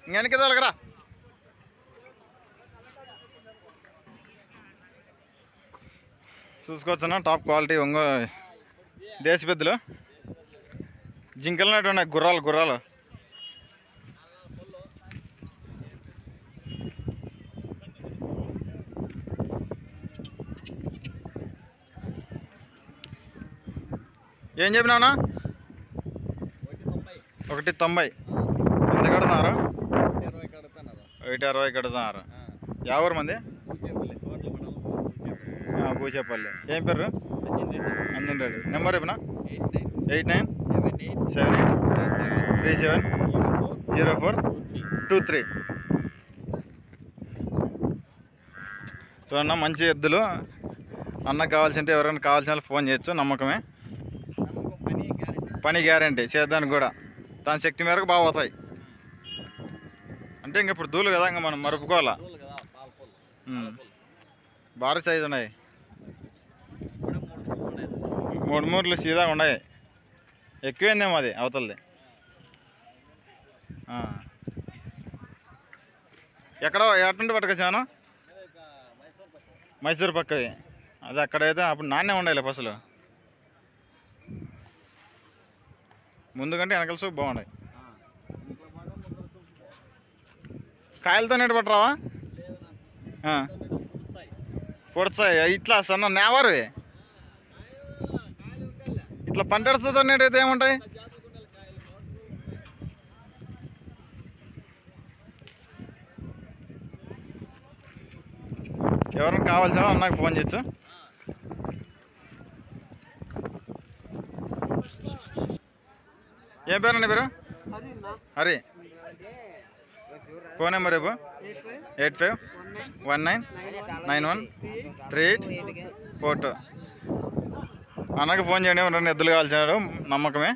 ఇంకెనక్కి తొలగరా. చూసుకోవచ్చున్నా top quality దేశీ పెద్దలు. జింకలు నట్టు ఉన్నాయి, గుర్రాలు. ఏం చెప్పినావునా? 190. ఎంత కడుతున్నారు? 120 కడుతున్నారు. ఎవరు మంది? పూచేపల్లి. ఏం పేరు? అంజన్. నెంబర్ చెప్పినా? 8978370423. చూడన్నా మంచి ఎద్దులు. అన్నకు కావాల్సింటే ఎవరైనా కావాల్సిన వాళ్ళు ఫోన్ చేయొచ్చు. నమ్మకమే, పని గ్యారంటీ. చేద్దానికి కూడా దాని శక్తి మేరకు బాగా పోతాయి. అంటే ఇంక ఇప్పుడు దూలు కదా, ఇంకా మనం మరుపుకోవాలా. భారీ సైజు ఉన్నాయి, 3 మూరలు సీదా ఉన్నాయి. ఎక్కువైందేమో అది అవతలది. ఎక్కడో ఎటుండి పట్టుకొచ్చాను? మైసూరు పక్కవి. అది అక్కడైతే అప్పుడు నాన్నే ఉండాలి పసులు. ముందు కంటే వెనకాల సూపు బాగున్నాయి. కాయలతో నెట్టు పట్టరావా? పొడసాయి ఇట్లా సన్న నేవారు ఇట్లా పంటడుతో నెట్ అయితే ఏముంటాయి? ఎవరైనా కావాల్సిన అన్నకు ఫోన్ చేయొచ్చు. ఏం పేరు నీ పేరు? హరి. ఫోన్ నెంబర్ రేపు 8519913842. అన్నకు ఫోన్ చేయండి. 2 ఎద్దులు కావాల్సినాడు, నమ్మకమే.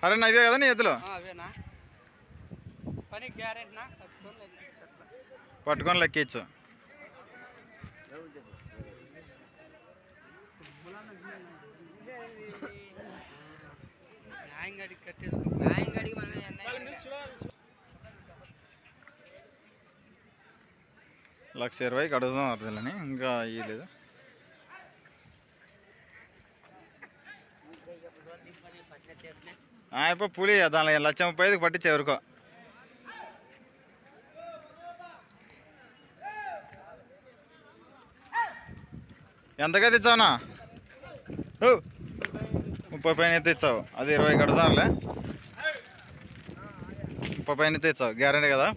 అరే ఇవే కదా నీ ఎద్దులు? పట్టుకొని లెక్కించు. ₹1,20,000 అడుగుదాం అర్థంని, ఇంకా ఇవ్వలేదు. ఇప్పుడు పులి దానిలో ₹1,35,000 పట్టించే ఎవరికో. ఎంతగా తెచ్చావునా? 30 పైన తెచ్చావు. అది 20 కడతారులే. 30 పైన తెచ్చావు, గ్యారంటీ కదా.